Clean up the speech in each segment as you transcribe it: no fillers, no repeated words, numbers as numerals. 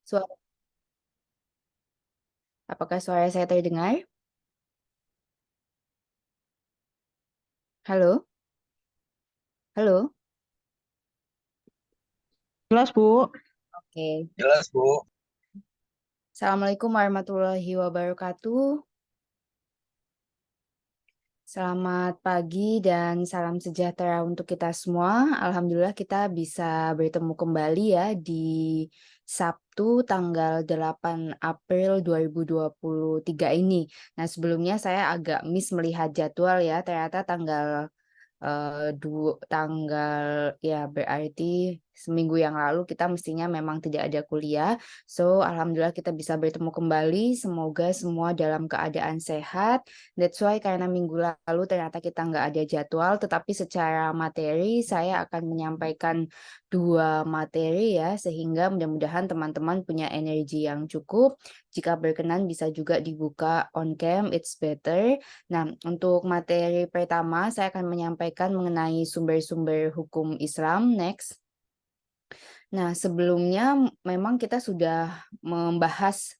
Suara, apakah suara saya terdengar? Halo? Halo? Jelas, Bu. Oke. Jelas, Bu. Assalamualaikum warahmatullahi wabarakatuh. Selamat pagi dan salam sejahtera untuk kita semua. Alhamdulillah kita bisa bertemu kembali ya di Sabtu tanggal 8 April 2023 ini. Nah, sebelumnya saya agak miss melihat jadwal ya. Ternyata tanggal ya berarti seminggu yang lalu kita mestinya memang tidak ada kuliah. So, alhamdulillah kita bisa bertemu kembali. Semoga semua dalam keadaan sehat. That's why karena minggu lalu ternyata kita nggak ada jadwal, tetapi secara materi saya akan menyampaikan dua materi ya, sehingga mudah-mudahan teman-teman punya energi yang cukup. Jika berkenan bisa juga dibuka on cam, it's better. Nah, untuk materi pertama saya akan menyampaikan mengenai sumber-sumber hukum Islam. Next. Nah, sebelumnya memang kita sudah membahas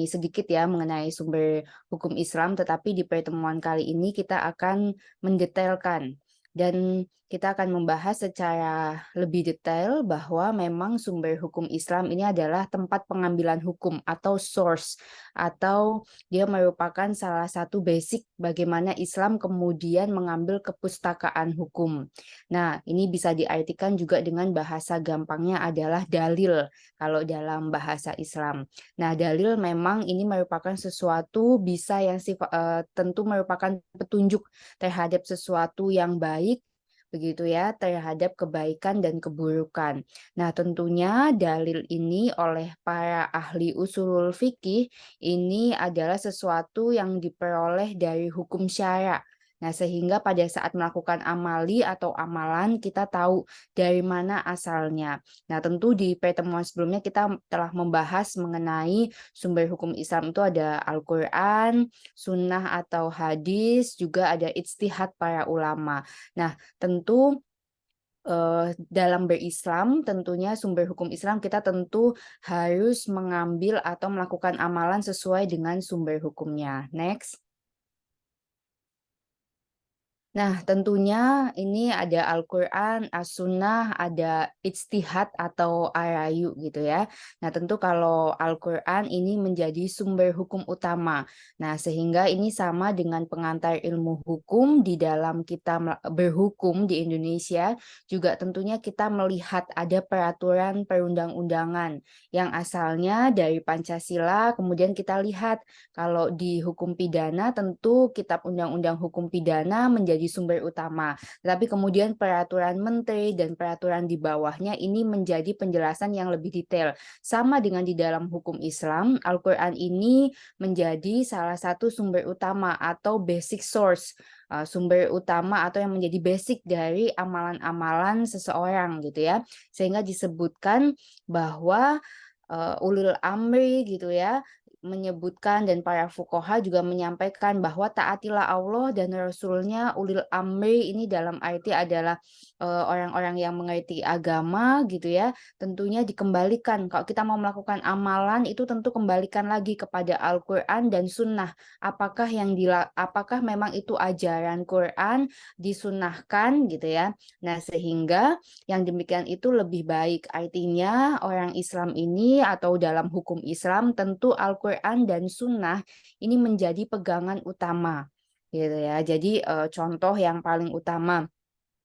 sedikit ya mengenai sumber hukum Islam, tetapi di pertemuan kali ini kita akan mendetailkan dan kita akan membahas secara lebih detail bahwa memang sumber hukum Islam ini adalah tempat pengambilan hukum atau source, atau dia merupakan salah satu basic bagaimana Islam kemudian mengambil kepustakaan hukum. Nah, ini bisa diartikan juga dengan bahasa gampangnya adalah dalil kalau dalam bahasa Islam. Nah, dalil memang ini merupakan sesuatu tentu merupakan petunjuk terhadap sesuatu yang baik, begitu ya, terhadap kebaikan dan keburukan. Nah, tentunya dalil ini oleh para ahli usulul fikih ini adalah sesuatu yang diperoleh dari hukum syara. Nah, sehingga pada saat melakukan amali atau amalan, kita tahu dari mana asalnya. Nah, tentu di pertemuan sebelumnya kita telah membahas mengenai sumber hukum Islam itu ada Al-Quran, Sunnah atau hadis, juga ada ijtihad para ulama. Nah, tentu dalam berislam, tentunya sumber hukum Islam kita tentu harus mengambil atau melakukan amalan sesuai dengan sumber hukumnya. Next. Nah, tentunya ini ada Al-Quran, As-Sunnah, ada Ijtihad atau Arayu gitu ya. Nah, tentu kalau Al-Quran ini menjadi sumber hukum utama. Nah, sehingga ini sama dengan pengantar ilmu hukum di dalam kita berhukum di Indonesia. Juga tentunya kita melihat ada peraturan perundang-undangan yang asalnya dari Pancasila. Kemudian kita lihat kalau di hukum pidana tentu Kitab Undang-Undang Hukum Pidana menjadi sumber utama. Tetapi kemudian peraturan menteri dan peraturan di bawahnya ini menjadi penjelasan yang lebih detail. Sama dengan di dalam hukum Islam, Al-Quran ini menjadi salah satu sumber utama atau basic source, sumber utama atau yang menjadi basic dari amalan-amalan seseorang gitu ya. Sehingga disebutkan bahwa ulil amri gitu ya, menyebutkan dan para fuqaha juga menyampaikan bahwa taatilah Allah dan Rasulnya. Ulil amri ini dalam arti adalah orang-orang yang mengerti agama gitu ya, tentunya dikembalikan. Kalau kita mau melakukan amalan itu tentu kembalikan lagi kepada Al-Quran dan Sunnah. Apakah memang itu ajaran Quran disunnahkan gitu ya. Nah, sehingga yang demikian itu lebih baik. Artinya orang Islam ini atau dalam hukum Islam tentu Al-Quran dan Sunnah ini menjadi pegangan utama gitu ya. Jadi contoh yang paling utama,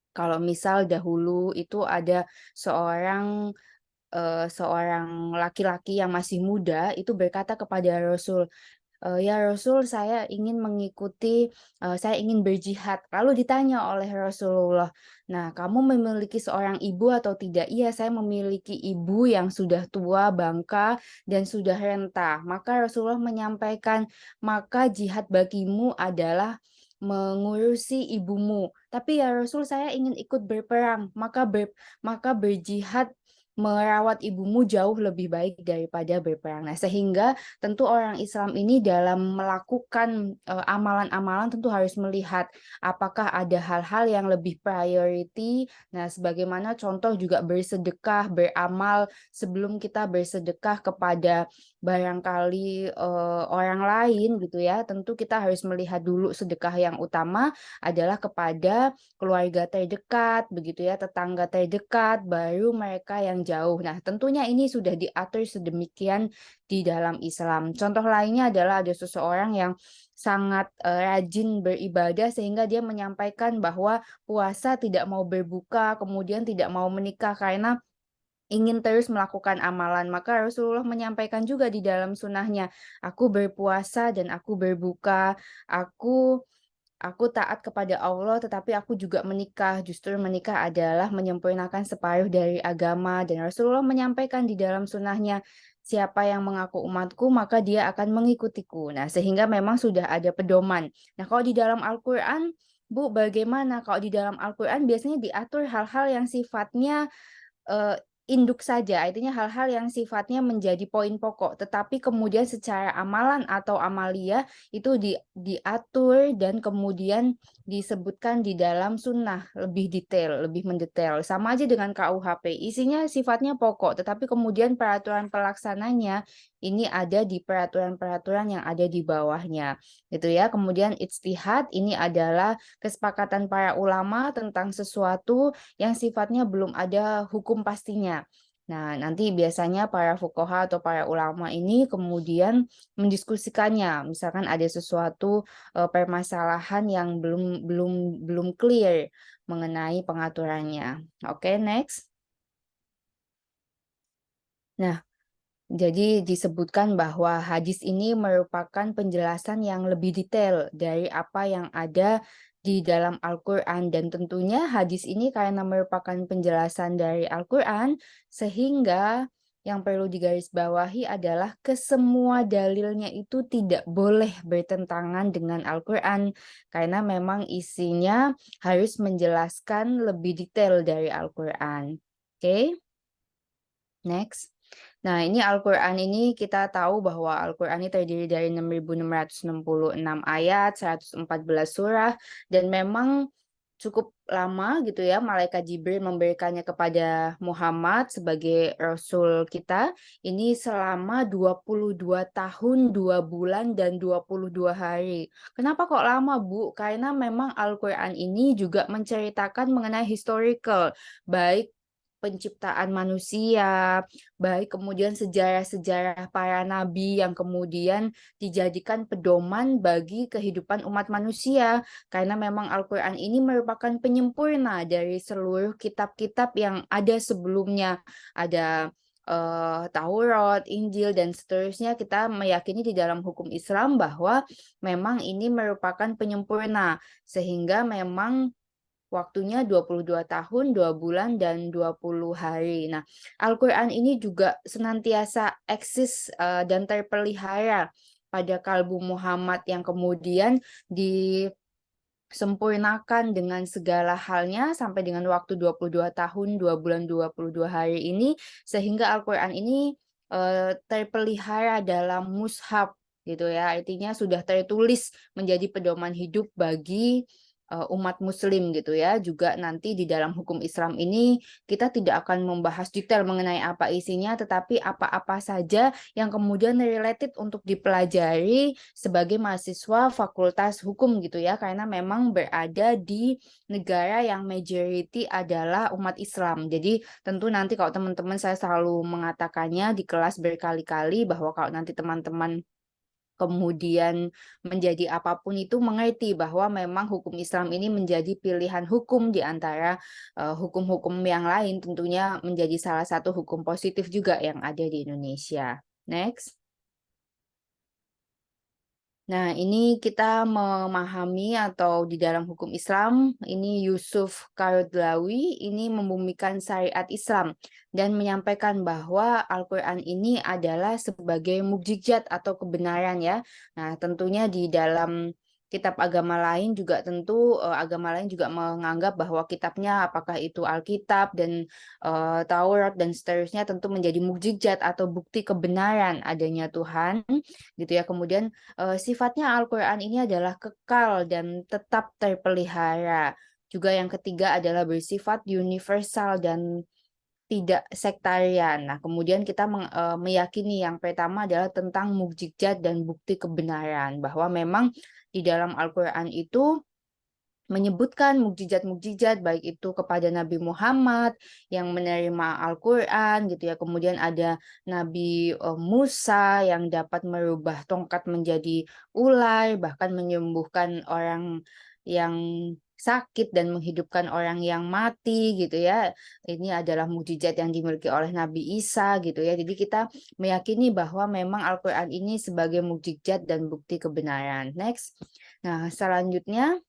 kalau misal dahulu itu ada seorang laki-laki yang masih muda itu berkata kepada Rasul, ya Rasul, saya ingin berjihad. Lalu ditanya oleh Rasulullah, nah kamu memiliki seorang ibu atau tidak? Iya, saya memiliki ibu yang sudah tua, bangka, dan sudah renta. Maka Rasulullah menyampaikan, maka jihad bagimu adalah mengurusi ibumu. Tapi ya Rasul, saya ingin ikut berperang, maka berjihad merawat ibumu jauh lebih baik daripada berperang. Nah, sehingga tentu orang Islam ini dalam melakukan amalan-amalan tentu harus melihat apakah ada hal-hal yang lebih priority. Nah, sebagaimana contoh juga bersedekah, beramal sebelum kita bersedekah kepada barangkali orang lain gitu ya. Tentu kita harus melihat dulu sedekah yang utama adalah kepada keluarga terdekat, begitu ya, tetangga terdekat, baru mereka yang jauh. Nah, tentunya ini sudah diatur sedemikian di dalam Islam. Contoh lainnya adalah ada seseorang yang sangat rajin beribadah sehingga dia menyampaikan bahwa puasa tidak mau berbuka, kemudian tidak mau menikah karena ingin terus melakukan amalan. Maka Rasulullah menyampaikan juga di dalam sunnahnya, aku berpuasa dan aku berbuka, aku taat kepada Allah, tetapi aku juga menikah. Justru menikah adalah menyempurnakan separuh dari agama. Dan Rasulullah menyampaikan di dalam sunnahnya, siapa yang mengaku umatku, maka dia akan mengikutiku. Nah, sehingga memang sudah ada pedoman. Nah, kalau di dalam Al-Quran, Bu, bagaimana? Kalau di dalam Al-Quran biasanya diatur hal-hal yang sifatnya eee, induk saja, artinya hal-hal yang sifatnya menjadi poin pokok, tetapi kemudian secara amalan atau amalia itu diatur dan kemudian disebutkan di dalam sunnah lebih detail, lebih mendetail. Sama aja dengan KUHP, isinya sifatnya pokok, tetapi kemudian peraturan pelaksananya ini ada di peraturan-peraturan yang ada di bawahnya, gitu ya. Kemudian ijtihad ini adalah kesepakatan para ulama tentang sesuatu yang sifatnya belum ada hukum pastinya. Nah, nanti biasanya para fuqaha atau para ulama ini kemudian mendiskusikannya. Misalkan ada sesuatu permasalahan yang belum clear mengenai pengaturannya. Oke, next. Nah, jadi disebutkan bahwa hadis ini merupakan penjelasan yang lebih detail dari apa yang ada di dalam Al-Quran. Dan tentunya hadis ini karena merupakan penjelasan dari Al-Quran, sehingga yang perlu digarisbawahi adalah kesemua dalilnya itu tidak boleh bertentangan dengan Al-Quran. Karena memang isinya harus menjelaskan lebih detail dari Al-Quran. Oke, next. Nah, ini Al-Quran ini kita tahu bahwa Al-Quran ini terdiri dari 6.666 ayat, 114 surah, dan memang cukup lama gitu ya, Malaikat Jibril memberikannya kepada Muhammad sebagai Rasul kita, ini selama 22 tahun, 2 bulan, dan 22 hari. Kenapa kok lama, Bu? Karena memang Al-Quran ini juga menceritakan mengenai historical, baik penciptaan manusia, baik kemudian sejarah-sejarah para nabi yang kemudian dijadikan pedoman bagi kehidupan umat manusia. Karena memang Al-Quran ini merupakan penyempurna dari seluruh kitab-kitab yang ada sebelumnya. Ada Taurat, Injil, dan seterusnya. Kita meyakini di dalam hukum Islam bahwa memang ini merupakan penyempurna. Sehingga memang waktunya 22 tahun, 2 bulan, dan 20 hari. Nah, Al-Quran ini juga senantiasa eksis dan terpelihara pada kalbu Muhammad yang kemudian disempurnakan dengan segala halnya sampai dengan waktu 22 tahun, 2 bulan, 22 hari ini, sehingga Al-Quran ini terpelihara dalam mushaf gitu ya. Artinya sudah tertulis menjadi pedoman hidup bagi umat muslim gitu ya. Juga nanti di dalam hukum Islam ini kita tidak akan membahas detail mengenai apa isinya, tetapi apa-apa saja yang kemudian related untuk dipelajari sebagai mahasiswa fakultas hukum gitu ya, karena memang berada di negara yang majority adalah umat Islam. Jadi tentu nanti kalau teman-teman, saya selalu mengatakannya di kelas berkali-kali bahwa kalau nanti teman-teman kemudian menjadi apapun itu mengerti bahwa memang hukum Islam ini menjadi pilihan hukum di antara hukum-hukum yang lain, tentunya menjadi salah satu hukum positif juga yang ada di Indonesia. Next. Nah, ini kita memahami atau di dalam hukum Islam, ini Yusuf Qaradawi ini membumikan syariat Islam dan menyampaikan bahwa Al-Quran ini adalah sebagai mukjizat atau kebenaran ya. Nah, tentunya di dalam kitab agama lain juga tentu, agama lain juga menganggap bahwa kitabnya apakah itu Alkitab dan, Taurat dan seterusnya tentu menjadi mukjizat atau bukti kebenaran adanya Tuhan, gitu ya. Kemudian, sifatnya Al-Qur'an ini adalah kekal dan tetap terpelihara. Juga yang ketiga adalah bersifat universal dan tidak sektarian. Nah, kemudian kita meyakini yang pertama adalah tentang mukjizat dan bukti kebenaran, bahwa memang di dalam Al-Qur'an itu menyebutkan mukjizat-mukjizat baik itu kepada Nabi Muhammad yang menerima Al-Qur'an gitu ya. Kemudian ada Nabi Musa yang dapat merubah tongkat menjadi ular, bahkan menyembuhkan orang yang sakit dan menghidupkan orang yang mati gitu ya. Ini adalah mukjizat yang dimiliki oleh Nabi Isa gitu ya. Jadi kita meyakini bahwa memang Al-Qur'an ini sebagai mukjizat dan bukti kebenaran. Next. Nah, selanjutnya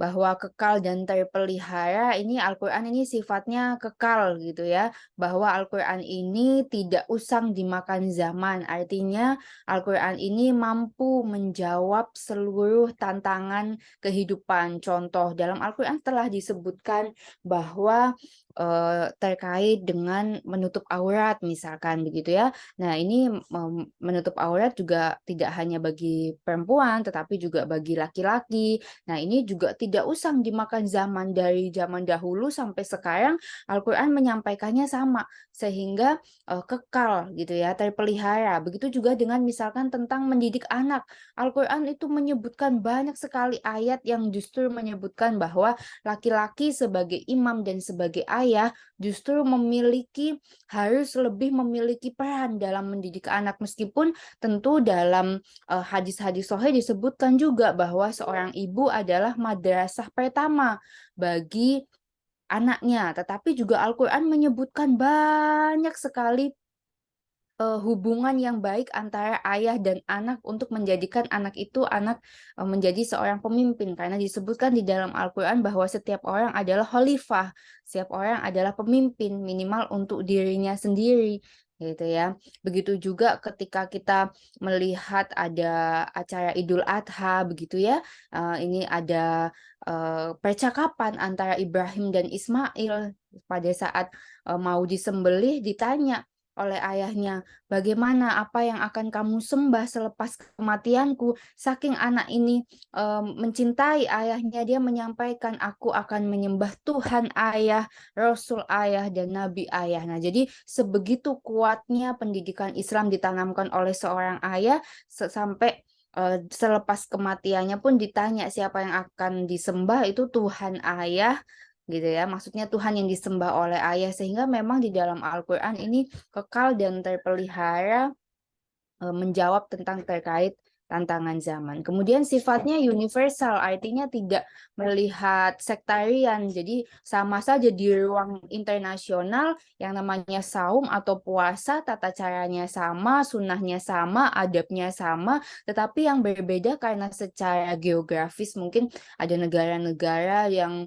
bahwa kekal dan terpelihara ini Al-Qur'an ini sifatnya kekal gitu ya, bahwa Al-Qur'an ini tidak usang dimakan zaman. Artinya Al-Qur'an ini mampu menjawab seluruh tantangan kehidupan. Contoh dalam Al-Qur'an telah disebutkan bahwa, terkait dengan menutup aurat misalkan begitu ya. Nah ini, menutup aurat juga tidak hanya bagi perempuan tetapi juga bagi laki-laki. Nah, ini juga tidak usang dimakan zaman, dari zaman dahulu sampai sekarang Al-Qur'an menyampaikannya sama, sehingga, kekal gitu ya, terpelihara. Begitu juga dengan misalkan tentang mendidik anak, Al-Qur'an itu menyebutkan banyak sekali ayat yang justru menyebutkan bahwa laki-laki sebagai imam dan sebagai ayah justru harus lebih memiliki peran dalam mendidik anak. Meskipun tentu dalam hadis-hadis sahih disebutkan juga bahwa seorang ibu adalah madrasah pertama bagi anaknya, tetapi juga Al-Qur'an menyebutkan banyak sekali hubungan yang baik antara ayah dan anak untuk menjadikan anak itu menjadi seorang pemimpin. Karena disebutkan di dalam Al-Qur'an bahwa setiap orang adalah khalifah, setiap orang adalah pemimpin minimal untuk dirinya sendiri, gitu ya. Begitu juga ketika kita melihat ada acara Idul Adha begitu ya, ini ada, percakapan antara Ibrahim dan Ismail pada saat, mau disembelih ditanya oleh ayahnya, "Bagaimana, apa yang akan kamu sembah selepas kematianku?" Saking anak ini, mencintai ayahnya, dia menyampaikan, "Aku akan menyembah Tuhan ayah, Rasul ayah, dan Nabi ayah." Nah, jadi sebegitu kuatnya pendidikan Islam ditanamkan oleh seorang ayah, sampai, selepas kematiannya pun ditanya siapa yang akan disembah, itu Tuhan ayah, gitu ya. Maksudnya Tuhan yang disembah oleh ayah, sehingga memang di dalam Al-Qur'an ini kekal dan terpelihara, menjawab tentang terkait tantangan zaman. Kemudian sifatnya universal, artinya tidak melihat sektarian. Jadi sama saja di ruang internasional yang namanya saum atau puasa, tata caranya sama, sunnahnya sama, adabnya sama, tetapi yang berbeda karena secara geografis mungkin ada negara-negara yang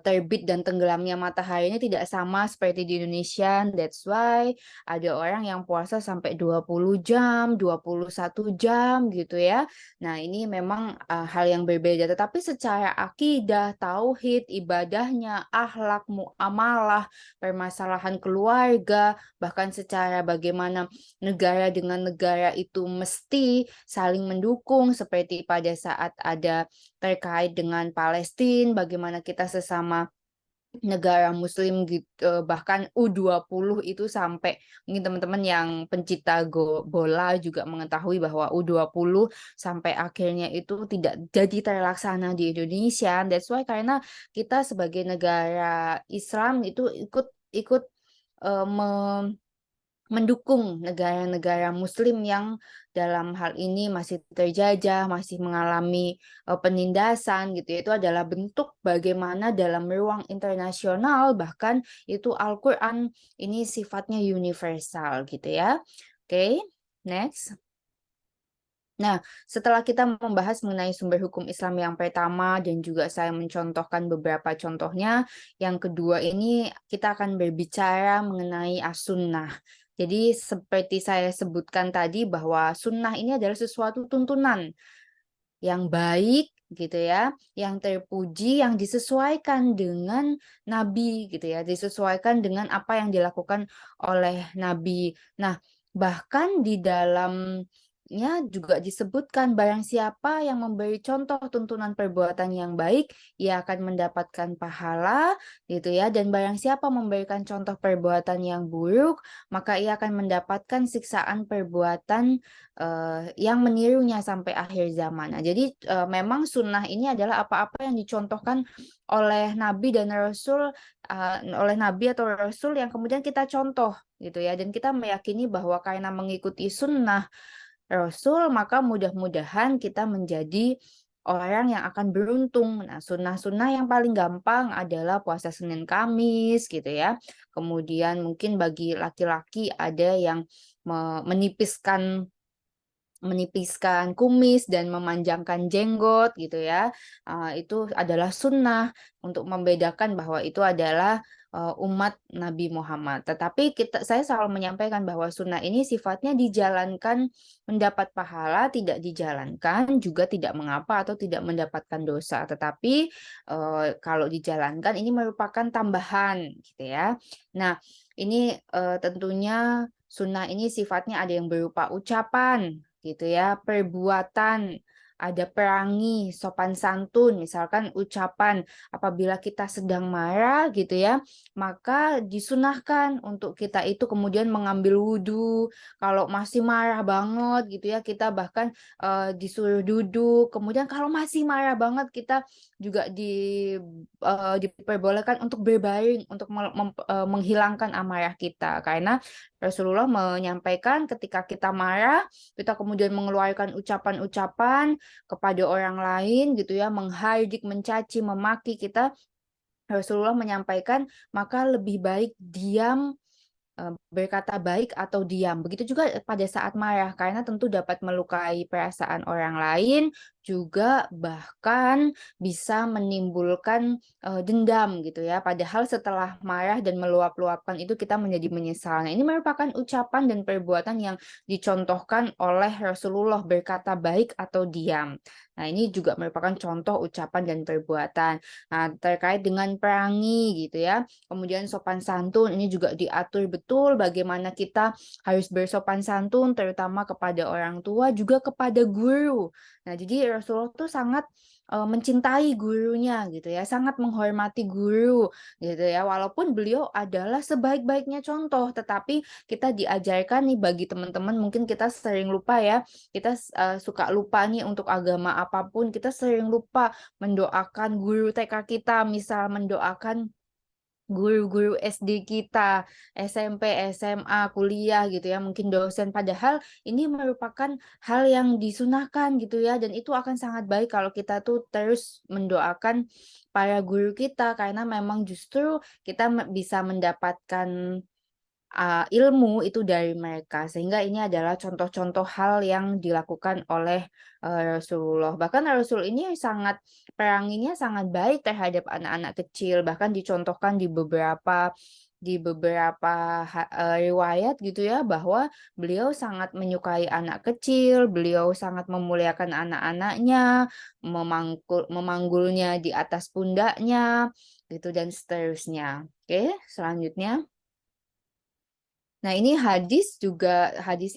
terbit dan tenggelamnya mataharinya tidak sama seperti di Indonesia. That's why ada orang yang puasa sampai 20 jam, 21 jam gitu ya. Nah, ini memang hal yang berbeda, tetapi secara akidah, tauhid, ibadahnya, akhlak, muamalah, permasalahan keluarga, bahkan secara bagaimana negara dengan negara itu mesti saling mendukung seperti pada saat ada terkait dengan Palestina, bagaimana kita sesama negara muslim gitu, bahkan U20 itu sampai mungkin teman-teman yang pencinta bola juga mengetahui bahwa U20 sampai akhirnya itu tidak jadi terlaksana di Indonesia. That's why karena kita sebagai negara Islam itu ikut ikut eh, me- mendukung negara-negara muslim yang dalam hal ini masih terjajah, masih mengalami penindasan gitu ya. Itu adalah bentuk bagaimana dalam ruang internasional bahkan itu Al-Qur'an ini sifatnya universal gitu ya. Oke, next. Nah, setelah kita membahas mengenai sumber hukum Islam yang pertama dan juga saya mencontohkan beberapa contohnya, yang kedua ini kita akan berbicara mengenai as-sunnah. Jadi seperti saya sebutkan tadi bahwa sunnah ini adalah sesuatu tuntunan. yang baik gitu ya, yang terpuji, yang disesuaikan dengan Nabi gitu ya, disesuaikan dengan apa yang dilakukan oleh Nabi. Nah, bahkan di dalamnya juga disebutkan barang siapa yang memberi contoh tuntunan perbuatan yang baik, ia akan mendapatkan pahala gitu ya, dan barang siapa memberikan contoh perbuatan yang buruk, maka ia akan mendapatkan siksaan perbuatan yang menirunya sampai akhir zaman. Nah, jadi memang sunnah ini adalah apa-apa yang dicontohkan oleh Nabi dan Rasul, oleh Nabi atau Rasul yang kemudian kita contoh gitu ya. Dan kita meyakini bahwa karena mengikuti sunnah Rasul, maka mudah-mudahan kita menjadi orang yang akan beruntung. Nah, sunnah-sunnah yang paling gampang adalah puasa Senin Kamis gitu ya. Kemudian mungkin bagi laki-laki ada yang menipiskan kumis dan memanjangkan jenggot gitu ya, itu adalah sunnah untuk membedakan bahwa itu adalah, umat Nabi Muhammad. Tetapi saya selalu menyampaikan bahwa sunnah ini sifatnya dijalankan mendapat pahala, tidak dijalankan juga tidak mengapa atau tidak mendapatkan dosa. Tetapi, kalau dijalankan ini merupakan tambahan gitu ya. Nah, ini, tentunya sunnah ini sifatnya ada yang berupa ucapan gitu ya, perbuatan, ada perangi, sopan santun, misalkan ucapan apabila kita sedang marah gitu ya, maka disunahkan untuk kita itu kemudian mengambil wudhu. Kalau masih marah banget gitu ya, kita bahkan disuruh duduk. Kemudian kalau masih marah banget, kita juga diperbolehkan untuk berbaring untuk menghilangkan amarah kita. Karena Rasulullah menyampaikan ketika kita marah, kita kemudian mengeluarkan ucapan-ucapan kepada orang lain gitu ya, menghardik, mencaci, memaki kita, Rasulullah menyampaikan maka lebih baik diam, berkata baik atau diam. Begitu juga pada saat marah, karena tentu dapat melukai perasaan orang lain, juga bahkan bisa menimbulkan, dendam gitu ya. Padahal setelah marah dan meluap-luapkan itu kita menjadi menyesal. Nah, ini merupakan ucapan dan perbuatan yang dicontohkan oleh Rasulullah, berkata baik atau diam. Nah, ini juga merupakan contoh ucapan dan perbuatan. Nah, terkait dengan perangi gitu ya, kemudian sopan santun ini juga diatur betul bagaimana kita harus bersopan santun terutama kepada orang tua juga kepada guru. Nah, jadi Rasulullah tuh sangat mencintai gurunya gitu ya, sangat menghormati guru gitu ya. Walaupun beliau adalah sebaik-baiknya contoh, tetapi kita diajarkan nih bagi teman-teman mungkin kita sering lupa ya, kita suka lupa nih untuk agama apapun, kita sering lupa mendoakan guru TK kita, misal mendoakan guru-guru SD kita, SMP, SMA, kuliah gitu ya, mungkin dosen. Padahal ini merupakan hal yang disunahkan gitu ya, dan itu akan sangat baik kalau kita tuh terus mendoakan para guru kita, karena memang justru kita bisa mendapatkan ilmu itu dari mereka, sehingga ini adalah contoh-contoh hal yang dilakukan oleh, Rasulullah. Bahkan Rasul ini peranginya sangat baik terhadap anak-anak kecil, bahkan dicontohkan di beberapa riwayat gitu ya, bahwa beliau sangat menyukai anak kecil, beliau sangat memuliakan anak-anaknya, memanggulnya di atas pundaknya, gitu dan seterusnya. Oke, selanjutnya. Nah, ini hadis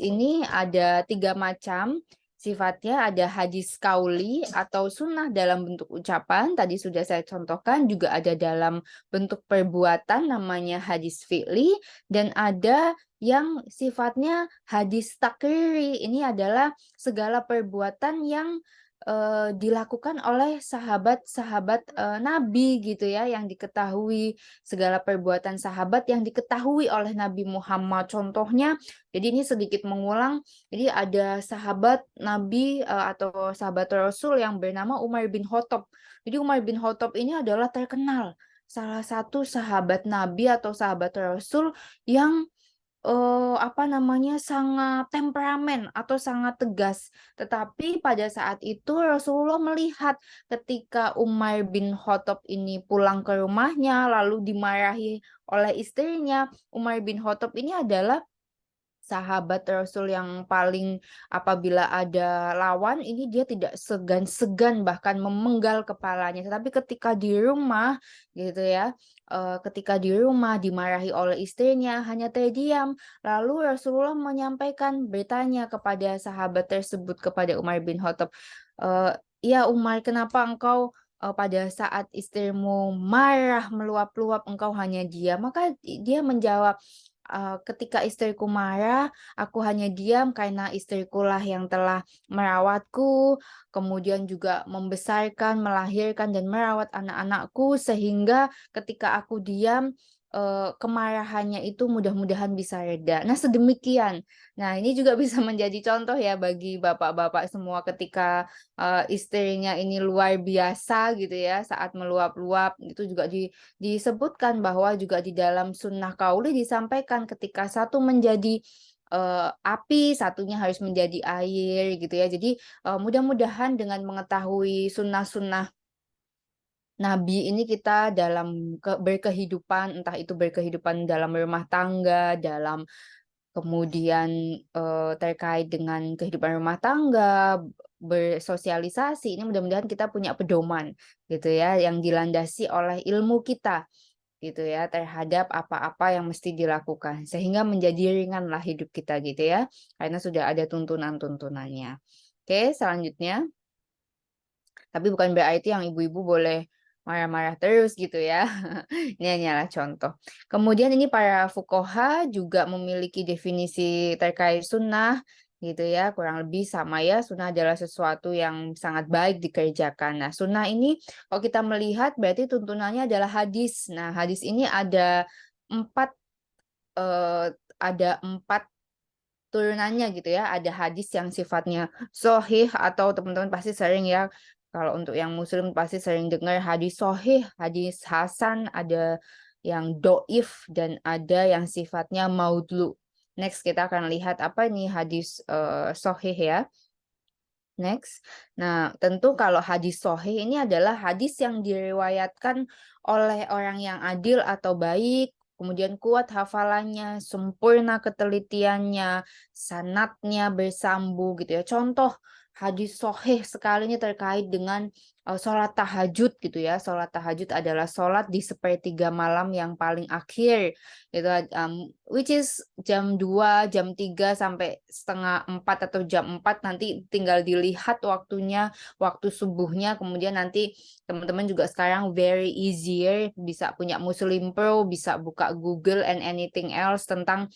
ini ada 3 macam sifatnya, ada hadis qauli atau sunnah dalam bentuk ucapan, tadi sudah saya contohkan, juga ada dalam bentuk perbuatan namanya hadis fi'li, dan ada yang sifatnya hadis takriri. Ini adalah segala perbuatan yang dilakukan oleh sahabat-sahabat, Nabi gitu ya, yang diketahui segala perbuatan sahabat yang diketahui oleh Nabi Muhammad. Contohnya, jadi ini sedikit mengulang, jadi ada sahabat Nabi, atau sahabat Rasul yang bernama Umar bin Khattab. Jadi Umar bin Khattab ini adalah terkenal, salah satu sahabat Nabi atau sahabat Rasul yang apa namanya, sangat temperamen atau sangat tegas. Tetapi pada saat itu Rasulullah melihat ketika Umar bin Khattab ini pulang ke rumahnya lalu dimarahi oleh istrinya, Umar bin Khattab ini adalah sahabat Rasul yang paling apabila ada lawan ini dia tidak segan-segan bahkan memenggal kepalanya. Tetapi ketika di rumah gitu ya, ketika di rumah dimarahi oleh istrinya hanya terdiam. Lalu Rasulullah menyampaikan bertanya kepada sahabat tersebut kepada Umar bin Khattab, "Ya Umar, kenapa engkau pada saat istrimu marah meluap-luap engkau hanya diam?" Maka dia menjawab, "Ketika istriku marah, aku hanya diam karena istrikulah yang telah merawatku, kemudian juga membesarkan, melahirkan, dan merawat anak-anakku, sehingga ketika aku diam, kemarahannya itu mudah-mudahan bisa reda." Nah, sedemikian. Nah, ini juga bisa menjadi contoh ya bagi bapak-bapak semua ketika, istrinya ini luar biasa gitu ya saat meluap-luap, itu juga disebutkan bahwa juga di dalam sunnah qauli disampaikan ketika satu menjadi, api, satunya harus menjadi air gitu ya. Jadi, mudah-mudahan dengan mengetahui sunnah-sunnah Nabi ini kita dalam berkehidupan, entah itu berkehidupan dalam rumah tangga, dalam kemudian, terkait dengan kehidupan rumah tangga, bersosialisasi, ini mudah-mudahan kita punya pedoman gitu ya, yang dilandasi oleh ilmu kita gitu ya, terhadap apa-apa yang mesti dilakukan. Sehingga menjadi ringanlah hidup kita gitu ya, karena sudah ada tuntunan-tuntunannya. Oke, selanjutnya, tapi bukan berarti yang ibu-ibu boleh marah-marah terus gitu ya. Ini hanyalah contoh. Kemudian ini para fuqaha juga memiliki definisi terkait sunnah gitu ya, kurang lebih sama ya, sunnah adalah sesuatu yang sangat baik dikerjakan. Nah, sunnah ini kalau kita melihat berarti tuntunannya adalah hadis. Nah, hadis ini empat, ada 4 turunannya gitu ya, ada hadis yang sifatnya sahih atau teman-teman pasti sering ya, kalau untuk yang muslim pasti sering dengar hadis sahih, hadis hasan, ada yang doif dan ada yang sifatnya maudhu. Next kita akan lihat apa nih hadis, sahih ya. Next. Nah, tentu kalau hadis sahih ini adalah hadis yang diriwayatkan oleh orang yang adil atau baik, kemudian kuat hafalannya, sempurna ketelitiannya, sanadnya bersambung gitu ya. Contoh hadis sahih sekali ini terkait dengan sholat tahajud gitu ya. Sholat tahajud adalah sholat di sepertiga malam yang paling akhir gitu, which is jam 2 jam 3 sampai setengah 4 atau jam 4 nanti tinggal dilihat waktunya, waktu subuhnya, kemudian nanti teman-teman juga sekarang very easier bisa punya Muslim Pro, bisa buka Google and anything else tentang,